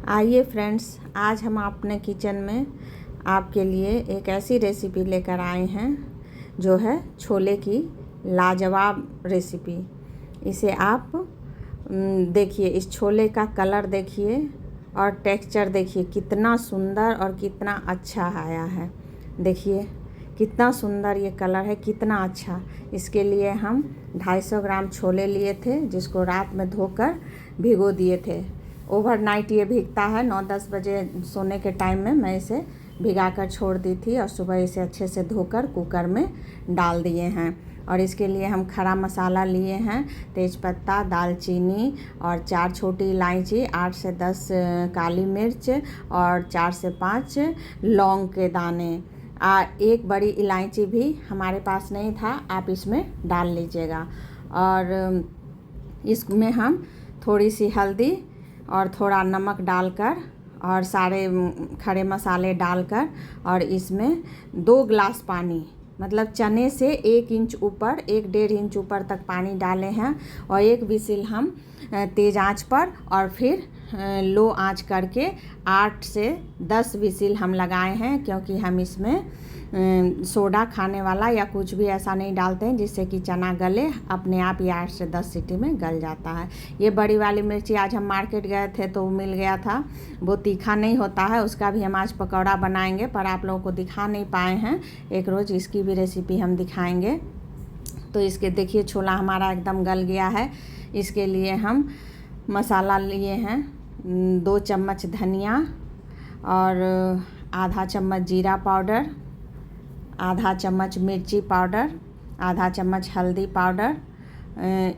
आइए फ्रेंड्स, आज हम अपने किचन में आपके लिए एक ऐसी रेसिपी लेकर आए हैं जो है छोले की लाजवाब रेसिपी। इसे आप देखिए, इस छोले का कलर देखिए और टेक्सचर देखिए कितना सुंदर और कितना अच्छा आया है। देखिए कितना सुंदर ये कलर है, कितना अच्छा। इसके लिए हम 250 ग्राम छोले लिए थे जिसको रात में धोकर भिगो दिए थे। ओवरनाइट ये भीगता है। 9-10 बजे सोने के टाइम में मैं इसे भिगा कर छोड़ दी थी और सुबह इसे अच्छे से धोकर कुकर में डाल दिए हैं। और इसके लिए हम खड़ा मसाला लिए हैं, तेज़पत्ता, दालचीनी और 4 छोटी इलायची, 8 से 10 काली मिर्च और 4 से 5 लौंग के दाने। एक बड़ी इलायची भी हमारे पास नहीं था, आप इसमें डाल लीजिएगा। और इसमें हम थोड़ी सी हल्दी और थोड़ा नमक डालकर और सारे खड़े मसाले डालकर और इसमें 2 गिलास पानी, मतलब चने से 1 इंच ऊपर, 1-1.5 इंच ऊपर तक पानी डाले हैं। और 1 विसिल हम तेज़ आंच पर और फिर लो आंच करके 8 से 10 विसिल हम लगाए हैं, क्योंकि हम इसमें सोडा खाने वाला या कुछ भी ऐसा नहीं डालते हैं जिससे कि चना गले अपने आप ही। 8 से 10 सीटी में गल जाता है। ये बड़ी वाली मिर्ची आज हम मार्केट गए थे तो मिल गया था, वो तीखा नहीं होता है, उसका भी हम आज पकौड़ा बनाएंगे, पर आप लोगों को दिखा नहीं पाए हैं। एक रोज़ इसकी भी रेसिपी हम दिखाएंगे। तो इसके देखिए छोला हमारा एकदम गल गया है। इसके लिए हम मसाला लिए हैं, 2 चम्मच धनिया और आधा चम्मच जीरा पाउडर, आधा चम्मच मिर्ची पाउडर, आधा चम्मच हल्दी पाउडर।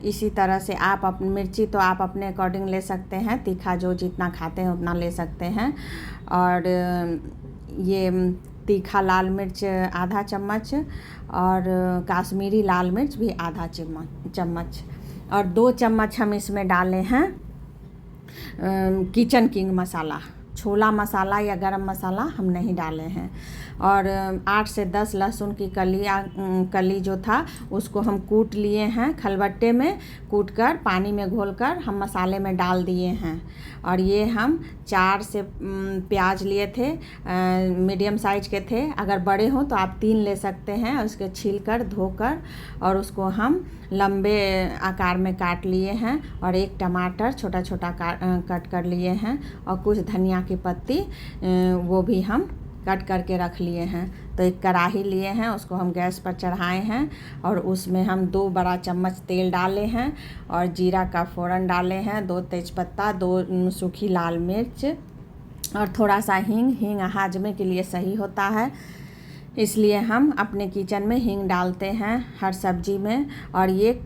इसी तरह से आप अपनी मिर्ची तो आप अपने अकॉर्डिंग ले सकते हैं, तीखा जो जितना खाते हैं उतना ले सकते हैं। और ये तीखा लाल मिर्च आधा चम्मच और काश्मीरी लाल मिर्च भी आधा चम्मच। और 2 चम्मच हम इसमें डाले हैं किचन किंग मसाला। छोला मसाला या गरम मसाला हम नहीं डाले हैं। और 8 से 10 लहसुन की कली जो था उसको हम कूट लिए हैं, खलबट्टे में कूट कर पानी में घोलकर हम मसाले में डाल दिए हैं। और ये हम 4 से प्याज लिए थे, मीडियम साइज के थे। अगर बड़े हों तो आप 3 ले सकते हैं। उसके छीलकर धोकर और उसको हम लंबे आकार में काट लिए हैं। और 1 टमाटर छोटा छोटा कट कर लिए हैं। और कुछ धनिया की पत्ती वो भी हम कट करके रख लिए हैं। तो एक कढ़ाई लिए हैं, उसको हम गैस पर चढ़ाए हैं और उसमें हम 2 बड़ा चम्मच तेल डाले हैं और जीरा का फ़ोरन डाले हैं, 2 तेज़पत्ता, 2 सूखी लाल मिर्च और थोड़ा सा हींग हाजमे के लिए सही होता है, इसलिए हम अपने किचन में हींग डालते हैं हर सब्जी में। और ये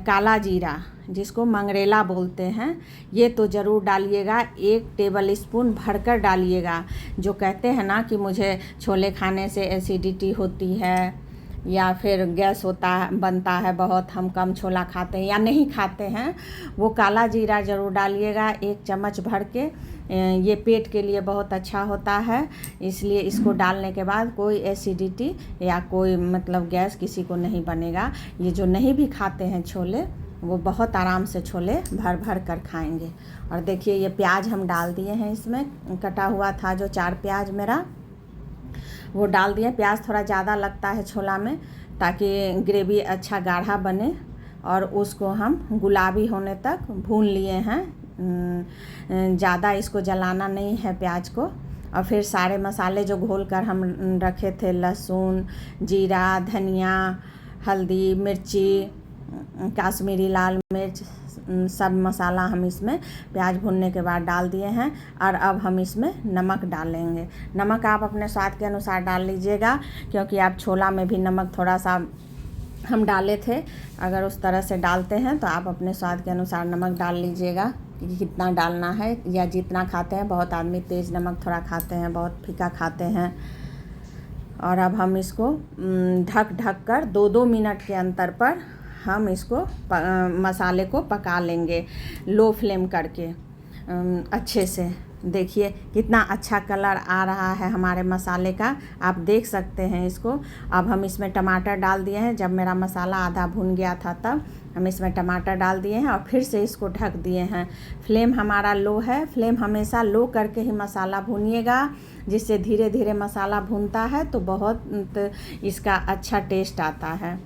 काला जीरा जिसको मंगरेला बोलते हैं, ये तो ज़रूर डालिएगा, 1 टेबल स्पून भरकर डालिएगा। जो कहते हैं ना कि मुझे छोले खाने से एसिडिटी होती है या फिर गैस बनता है बहुत, हम कम छोला खाते हैं या नहीं खाते हैं, वो काला जीरा ज़रूर डालिएगा 1 चम्मच भर के। ये पेट के लिए बहुत अच्छा होता है, इसलिए इसको डालने के बाद कोई एसिडिटी या कोई मतलब गैस किसी को नहीं बनेगा। ये जो नहीं भी खाते हैं छोले, वो बहुत आराम से छोले भर भर कर खाएंगे। और देखिए ये प्याज हम डाल दिए हैं, इसमें कटा हुआ था जो 4 प्याज मेरा, वो डाल दिए। प्याज थोड़ा ज़्यादा लगता है छोला में ताकि ग्रेवी अच्छा गाढ़ा बने। और उसको हम गुलाबी होने तक भून लिए हैं, ज़्यादा इसको जलाना नहीं है प्याज को। और फिर सारे मसाले जो घोल कर हम रखे थे, लहसुन, जीरा, धनिया, हल्दी, मिर्ची, काश्मीरी लाल मिर्च, सब मसाला हम इसमें प्याज भूनने के बाद डाल दिए हैं। और अब हम इसमें नमक डालेंगे। नमक आप अपने स्वाद के अनुसार डाल लीजिएगा, क्योंकि आप छोला में भी नमक थोड़ा सा हम डाले थे। अगर उस तरह से डालते हैं तो आप अपने स्वाद के अनुसार नमक डाल लीजिएगा कि कितना डालना है या जितना खाते हैं। बहुत आदमी तेज़ नमक थोड़ा खाते हैं, बहुत फीका खाते हैं। और अब हम इसको ढक कर 2-2 मिनट के अंतर पर हम इसको मसाले को पका लेंगे लो फ्लेम करके। अच्छे से। देखिए कितना अच्छा कलर आ रहा है हमारे मसाले का, आप देख सकते हैं इसको। अब हम इसमें टमाटर डाल दिए हैं। जब मेरा मसाला आधा भुन गया था तब हम इसमें टमाटर डाल दिए हैं और फिर से इसको ढक दिए हैं। फ्लेम हमारा लो है। फ्लेम हमेशा लो करके ही मसाला भूनिएगा, जिससे धीरे धीरे मसाला भूनता है तो बहुत इसका अच्छा टेस्ट आता है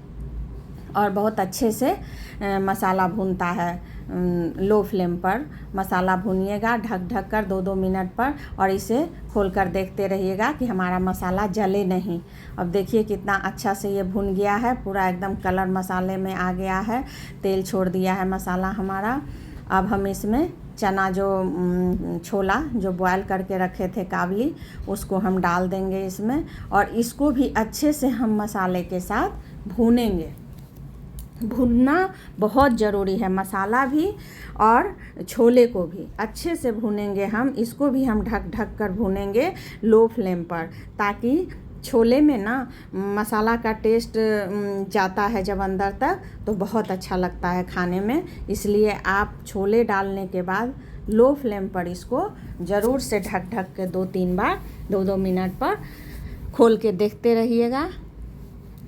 और बहुत अच्छे से मसाला भूनता है। लो फ्लेम पर मसाला भूनिएगा ढक ढक कर 2-2 मिनट पर, और इसे खोल कर देखते रहिएगा कि हमारा मसाला जले नहीं। अब देखिए कितना अच्छा से ये भुन गया है, पूरा एकदम कलर मसाले में आ गया है, तेल छोड़ दिया है मसाला हमारा। अब हम इसमें चना जो छोला जो बॉयल करके रखे थे काबली, उसको हम डाल देंगे इसमें, और इसको भी अच्छे से हम मसाले के साथ भूनेंगे। भूनना बहुत ज़रूरी है, मसाला भी और छोले को भी अच्छे से भूनेंगे हम। इसको भी हम ढक ढक कर भूनेंगे लो फ्लेम पर, ताकि छोले में ना मसाला का टेस्ट जाता है जब अंदर तक, तो बहुत अच्छा लगता है खाने में। इसलिए आप छोले डालने के बाद लो फ्लेम पर इसको ज़रूर से ढक ढक के 2-3 बार 2-2 मिनट पर खोल के देखते रहिएगा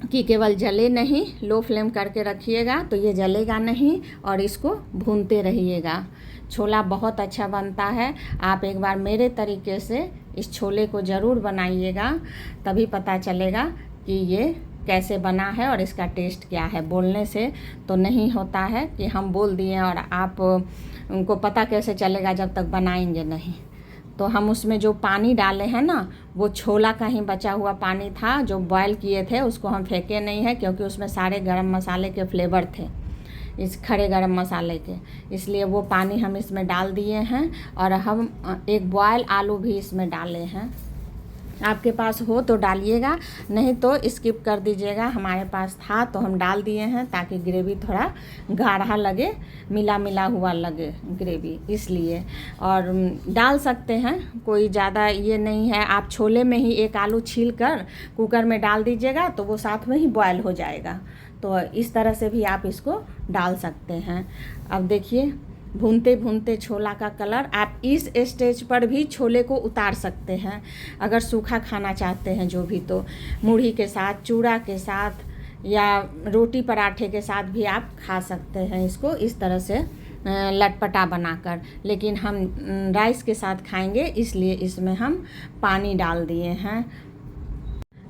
कि केवल जले नहीं। लो फ्लेम करके रखिएगा तो ये जलेगा नहीं, और इसको भूनते रहिएगा। छोला बहुत अच्छा बनता है। आप एक बार मेरे तरीके से इस छोले को ज़रूर बनाइएगा, तभी पता चलेगा कि ये कैसे बना है और इसका टेस्ट क्या है। बोलने से तो नहीं होता है कि हम बोल दिए और आप उनको पता कैसे चलेगा जब तक बनाएंगे नहीं। तो हम उसमें जो पानी डाले हैं ना, वो छोला का ही बचा हुआ पानी था जो बॉयल किए थे, उसको हम फेंके नहीं है, क्योंकि उसमें सारे गरम मसाले के फ्लेवर थे, इस खड़े गरम मसाले के। इसलिए वो पानी हम इसमें डाल दिए हैं, और हम एक बॉयल आलू भी इसमें डाले हैं। आपके पास हो तो डालिएगा, नहीं तो स्किप कर दीजिएगा। हमारे पास था तो हम डाल दिए हैं, ताकि ग्रेवी थोड़ा गाढ़ा लगे, मिला मिला हुआ लगे ग्रेवी, इसलिए। और डाल सकते हैं, कोई ज़्यादा ये नहीं है। आप छोले में ही एक आलू छील कर कुकर में डाल दीजिएगा तो वो साथ में ही बॉयल हो जाएगा। तो इस तरह से भी आप इसको डाल सकते हैं। अब देखिए भूनते भूनते छोला का कलर, आप इस स्टेज पर भी छोले को उतार सकते हैं। अगर सूखा खाना चाहते हैं जो भी, तो मूढ़ी के साथ, चूड़ा के साथ, या रोटी पराठे के साथ भी आप खा सकते हैं इसको, इस तरह से लटपटा बनाकर। लेकिन हम राइस के साथ खाएंगे, इसलिए इसमें हम पानी डाल दिए हैं।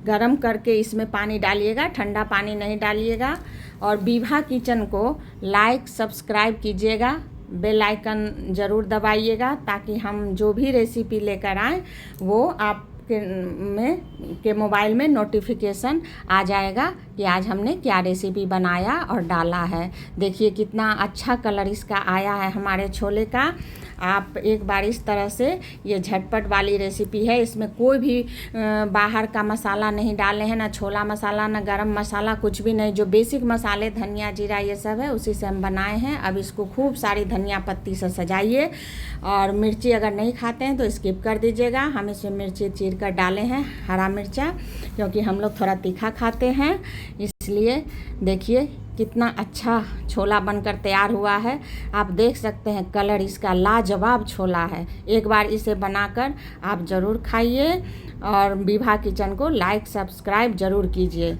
गरम करके इसमें पानी डालिएगा, ठंडा पानी नहीं डालिएगा। और विभा किचन को लाइक सब्सक्राइब कीजिएगा, बेल आइकन ज़रूर दबाइएगा, ताकि हम जो भी रेसिपी लेकर आएँ वो आपके मोबाइल में नोटिफिकेशन आ जाएगा कि आज हमने क्या रेसिपी बनाया और डाला है। देखिए कितना अच्छा कलर इसका आया है हमारे छोले का। आप एक बार इस तरह से, ये झटपट वाली रेसिपी है, इसमें कोई भी बाहर का मसाला नहीं डाले हैं, ना छोला मसाला, ना गरम मसाला, कुछ भी नहीं। जो बेसिक मसाले धनिया जीरा ये सब है उसी से हम बनाए हैं। अब इसको खूब सारी धनिया पत्ती से सजाइए, और मिर्ची अगर नहीं खाते हैं तो स्किप कर दीजिएगा। हम इसमें मिर्ची चीर कर डाले हैं, हरा मिर्चा, क्योंकि हम लोग थोड़ा तीखा खाते हैं, इसलिए। देखिए कितना अच्छा छोला बनकर तैयार हुआ है। आप देख सकते हैं कलर इसका लाजवाब छोला है। एक बार इसे बनाकर आप ज़रूर खाइए, और विभा किचन को लाइक सब्सक्राइब ज़रूर कीजिए।